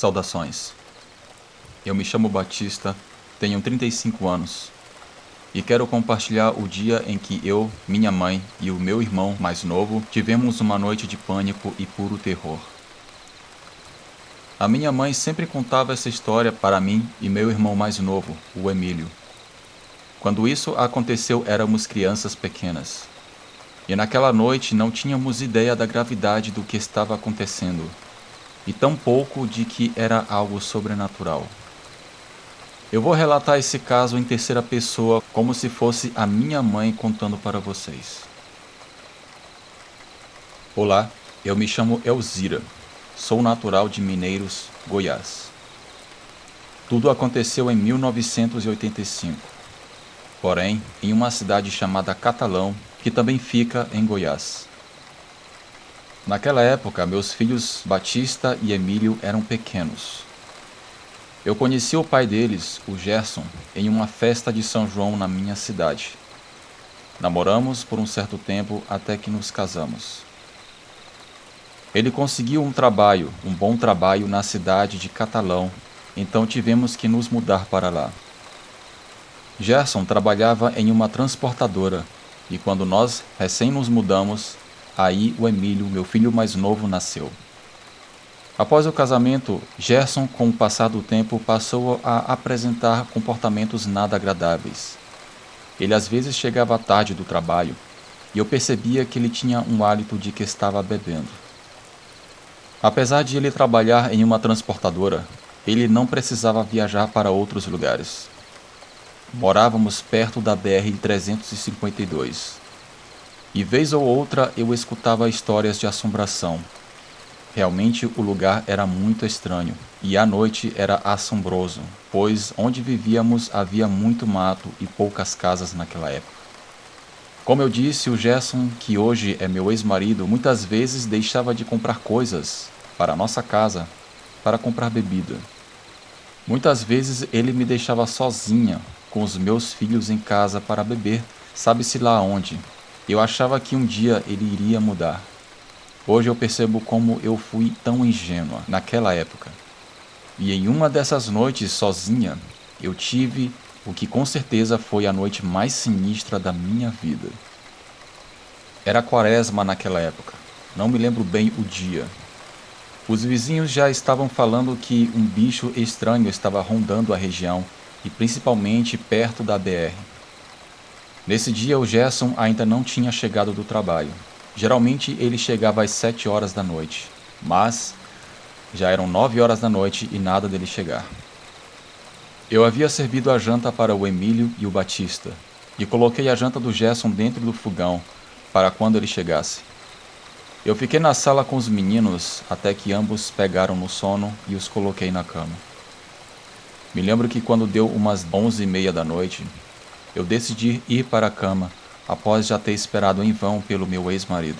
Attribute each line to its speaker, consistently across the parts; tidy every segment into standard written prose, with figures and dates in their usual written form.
Speaker 1: Saudações. Eu me chamo Batista, tenho 35 anos e quero compartilhar o dia em que eu, minha mãe e o meu irmão mais novo tivemos uma noite de pânico e puro terror. A minha mãe sempre contava essa história para mim e meu irmão mais novo, o Emílio. Quando isso aconteceu, éramos crianças pequenas. E naquela noite não tínhamos ideia da gravidade do que estava acontecendo, e tampouco de que era algo sobrenatural. Eu vou relatar esse caso em terceira pessoa, como se fosse a minha mãe contando para vocês. Olá, eu me chamo Elzira. Sou natural de Mineiros, Goiás. Tudo aconteceu em 1985, porém em uma cidade chamada Catalão, que também fica em Goiás. Naquela época, meus filhos Batista e Emílio eram pequenos. Eu conheci o pai deles, o Gerson, em uma festa de São João na minha cidade. Namoramos por um certo tempo até que nos casamos. Ele conseguiu um bom trabalho na cidade de Catalão, então tivemos que nos mudar para lá. Gerson trabalhava em uma transportadora e quando nós recém nos mudamos, aí o Emílio, meu filho mais novo, nasceu. Após o casamento, Gerson, com o passar do tempo, passou a apresentar comportamentos nada agradáveis. Ele às vezes chegava tarde do trabalho e eu percebia que ele tinha um hálito de que estava bebendo. Apesar de ele trabalhar em uma transportadora, ele não precisava viajar para outros lugares. Morávamos perto da BR-352. E vez ou outra eu escutava histórias de assombração. Realmente o lugar era muito estranho, e à noite era assombroso, pois onde vivíamos havia muito mato e poucas casas naquela época. Como eu disse, o Gerson, que hoje é meu ex-marido, muitas vezes deixava de comprar coisas para a nossa casa, para comprar bebida. Muitas vezes ele me deixava sozinha com os meus filhos em casa para beber, sabe-se lá onde. Eu achava que um dia ele iria mudar. Hoje eu percebo como eu fui tão ingênua naquela época. E em uma dessas noites sozinha, eu tive o que com certeza foi a noite mais sinistra da minha vida. Era quaresma naquela época, não me lembro bem o dia. Os vizinhos já estavam falando que um bicho estranho estava rondando a região e principalmente perto da BR. Nesse dia o Gerson ainda não tinha chegado do trabalho. Geralmente ele chegava às 7 horas da noite, mas já eram 9 horas da noite e nada dele chegar. Eu havia servido a janta para o Emílio e o Batista, e coloquei a janta do Gerson dentro do fogão para quando ele chegasse. Eu fiquei na sala com os meninos até que ambos pegaram no sono e os coloquei na cama. Me lembro que quando deu umas 11h30 da noite, eu decidi ir para a cama após já ter esperado em vão pelo meu ex-marido.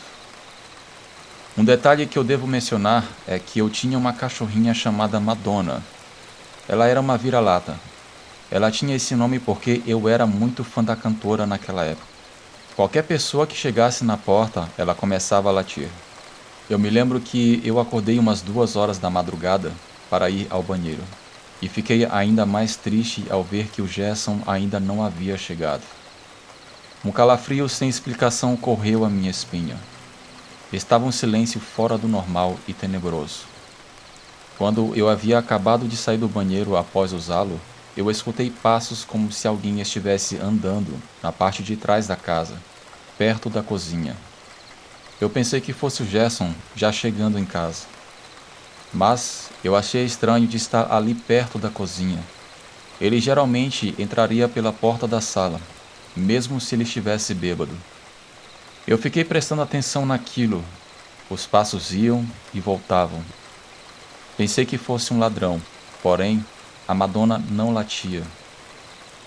Speaker 1: Um detalhe que eu devo mencionar é que eu tinha uma cachorrinha chamada Madonna. Ela era uma vira-lata. Ela tinha esse nome porque eu era muito fã da cantora naquela época. Qualquer pessoa que chegasse na porta, ela começava a latir. Eu me lembro que eu acordei umas 2 horas da madrugada para ir ao banheiro. E fiquei ainda mais triste ao ver que o Gerson ainda não havia chegado. Um calafrio sem explicação correu a minha espinha. Estava um silêncio fora do normal e tenebroso. Quando eu havia acabado de sair do banheiro após usá-lo, eu escutei passos como se alguém estivesse andando na parte de trás da casa, perto da cozinha. Eu pensei que fosse o Gerson já chegando em casa. Mas eu achei estranho de estar ali perto da cozinha. Ele geralmente entraria pela porta da sala, mesmo se ele estivesse bêbado. Eu fiquei prestando atenção naquilo. Os passos iam e voltavam. Pensei que fosse um ladrão, porém, a Madonna não latia.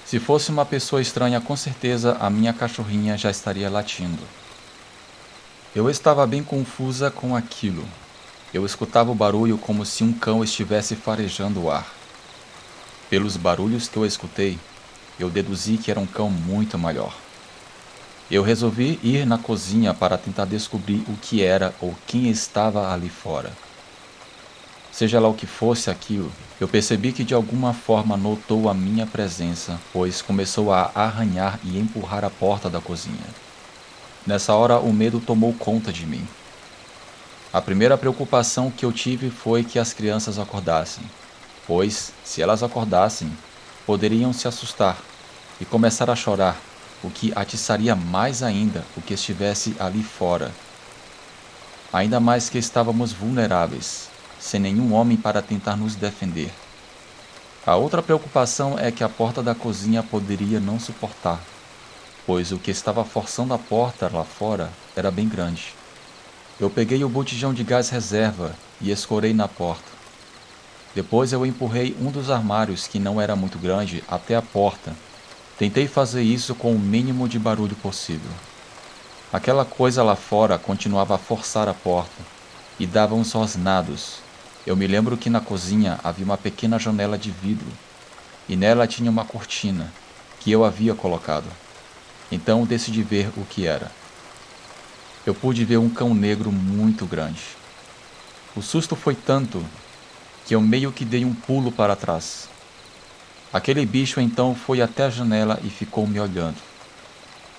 Speaker 1: Se fosse uma pessoa estranha, com certeza a minha cachorrinha já estaria latindo. Eu estava bem confusa com aquilo. Eu escutava o barulho como se um cão estivesse farejando o ar. Pelos barulhos que eu escutei, eu deduzi que era um cão muito maior. Eu resolvi ir na cozinha para tentar descobrir o que era ou quem estava ali fora. Seja lá o que fosse aquilo, eu percebi que de alguma forma notou a minha presença, pois começou a arranhar e empurrar a porta da cozinha. Nessa hora, o medo tomou conta de mim. A primeira preocupação que eu tive foi que as crianças acordassem, pois, se elas acordassem, poderiam se assustar e começar a chorar, o que atiçaria mais ainda o que estivesse ali fora. Ainda mais que estávamos vulneráveis, sem nenhum homem para tentar nos defender. A outra preocupação é que a porta da cozinha poderia não suportar, pois o que estava forçando a porta lá fora era bem grande. Eu peguei o botijão de gás reserva e escorei na porta. Depois eu empurrei um dos armários, que não era muito grande, até a porta. Tentei fazer isso com o mínimo de barulho possível. Aquela coisa lá fora continuava a forçar a porta e dava uns rosnados. Eu me lembro que na cozinha havia uma pequena janela de vidro e nela tinha uma cortina que eu havia colocado. Então decidi ver o que era. Eu pude ver um cão negro muito grande. O susto foi tanto que eu meio que dei um pulo para trás. Aquele bicho então foi até a janela e ficou me olhando.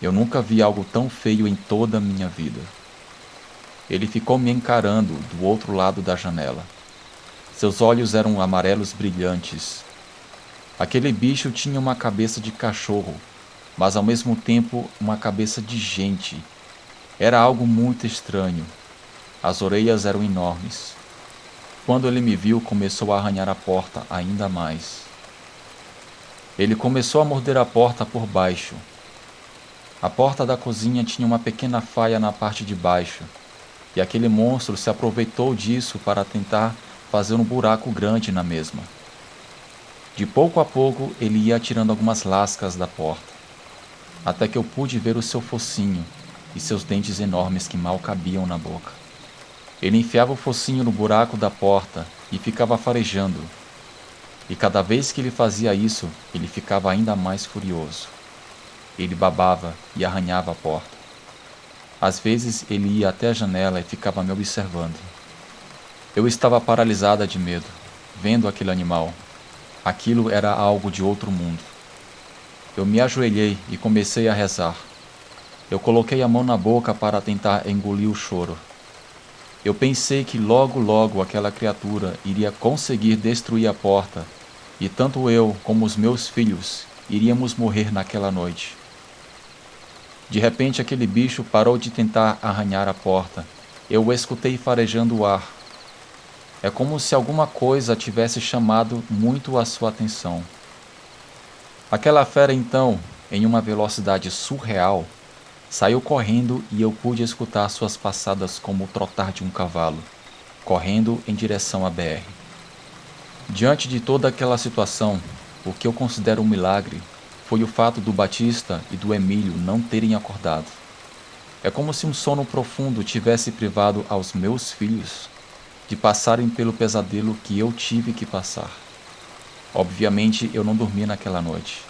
Speaker 1: Eu nunca vi algo tão feio em toda a minha vida. Ele ficou me encarando do outro lado da janela. Seus olhos eram amarelos brilhantes. Aquele bicho tinha uma cabeça de cachorro, mas ao mesmo tempo uma cabeça de gente. Era algo muito estranho. As orelhas eram enormes. Quando ele me viu, começou a arranhar a porta ainda mais. Ele começou a morder a porta por baixo. A porta da cozinha tinha uma pequena falha na parte de baixo, e aquele monstro se aproveitou disso para tentar fazer um buraco grande na mesma. De pouco a pouco, ele ia tirando algumas lascas da porta, até que eu pude ver o seu focinho e seus dentes enormes que mal cabiam na boca. Ele enfiava o focinho no buraco da porta e ficava farejando. E cada vez que ele fazia isso, ele ficava ainda mais furioso. Ele babava e arranhava a porta. Às vezes ele ia até a janela e ficava me observando. Eu estava paralisada de medo, vendo aquele animal. Aquilo era algo de outro mundo. Eu me ajoelhei e comecei a rezar. Eu coloquei a mão na boca para tentar engolir o choro. Eu pensei que logo aquela criatura iria conseguir destruir a porta, e tanto eu como os meus filhos iríamos morrer naquela noite. De repente aquele bicho parou de tentar arranhar a porta. Eu o escutei farejando o ar. É como se alguma coisa tivesse chamado muito a sua atenção. Aquela fera então, em uma velocidade surreal, saiu correndo e eu pude escutar suas passadas como o trotar de um cavalo, correndo em direção à BR. Diante de toda aquela situação, o que eu considero um milagre foi o fato do Batista e do Emílio não terem acordado. É como se um sono profundo tivesse privado aos meus filhos de passarem pelo pesadelo que eu tive que passar. Obviamente eu não dormi naquela noite,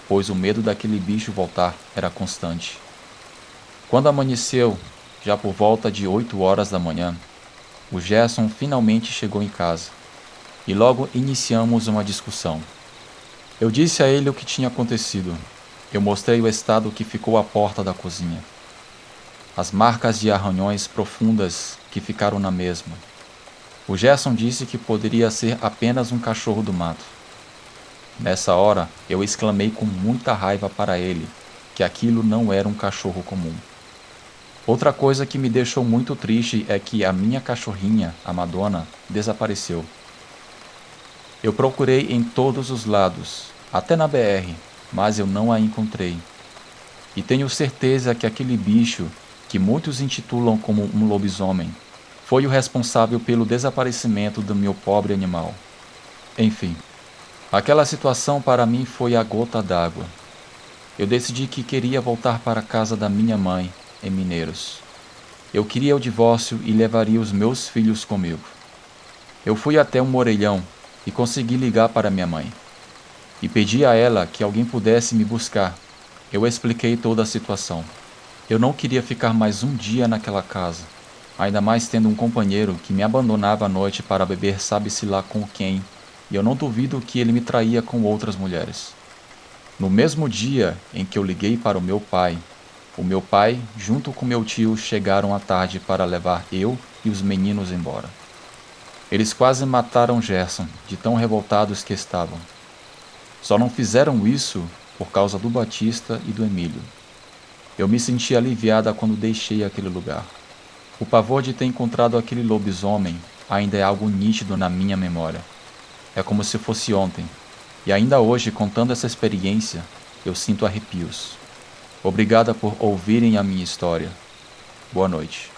Speaker 1: pois o medo daquele bicho voltar era constante. Quando amanheceu, já por volta de 8 horas da manhã, o Gerson finalmente chegou em casa e logo iniciamos uma discussão. Eu disse a ele o que tinha acontecido. Eu mostrei o estado que ficou a porta da cozinha. As marcas de arranhões profundas que ficaram na mesma. O Gerson disse que poderia ser apenas um cachorro do mato. Nessa hora, eu exclamei com muita raiva para ele que aquilo não era um cachorro comum. Outra coisa que me deixou muito triste é que a minha cachorrinha, a Madonna, desapareceu. Eu procurei em todos os lados, até na BR, mas eu não a encontrei. E tenho certeza que aquele bicho, que muitos intitulam como um lobisomem, foi o responsável pelo desaparecimento do meu pobre animal. Enfim, aquela situação para mim foi a gota d'água. Eu decidi que queria voltar para a casa da minha mãe, em Mineiros. Eu queria o divórcio e levaria os meus filhos comigo. Eu fui até um orelhão e consegui ligar para minha mãe. E pedi a ela que alguém pudesse me buscar. Eu expliquei toda a situação. Eu não queria ficar mais um dia naquela casa. ainda mais tendo um companheiro que me abandonava à noite para beber sabe-se lá com quem, e eu não duvido que ele me traía com outras mulheres. No mesmo dia em que eu liguei para o meu pai, junto com meu tio, chegaram à tarde para levar eu e os meninos embora. Eles quase mataram Gerson, de tão revoltados que estavam. Só não fizeram isso por causa do Batista e do Emílio. Eu me senti aliviada quando deixei aquele lugar. O pavor de ter encontrado aquele lobisomem ainda é algo nítido na minha memória. É como se fosse ontem, e ainda hoje, contando essa experiência, eu sinto arrepios. Obrigada por ouvirem a minha história. Boa noite.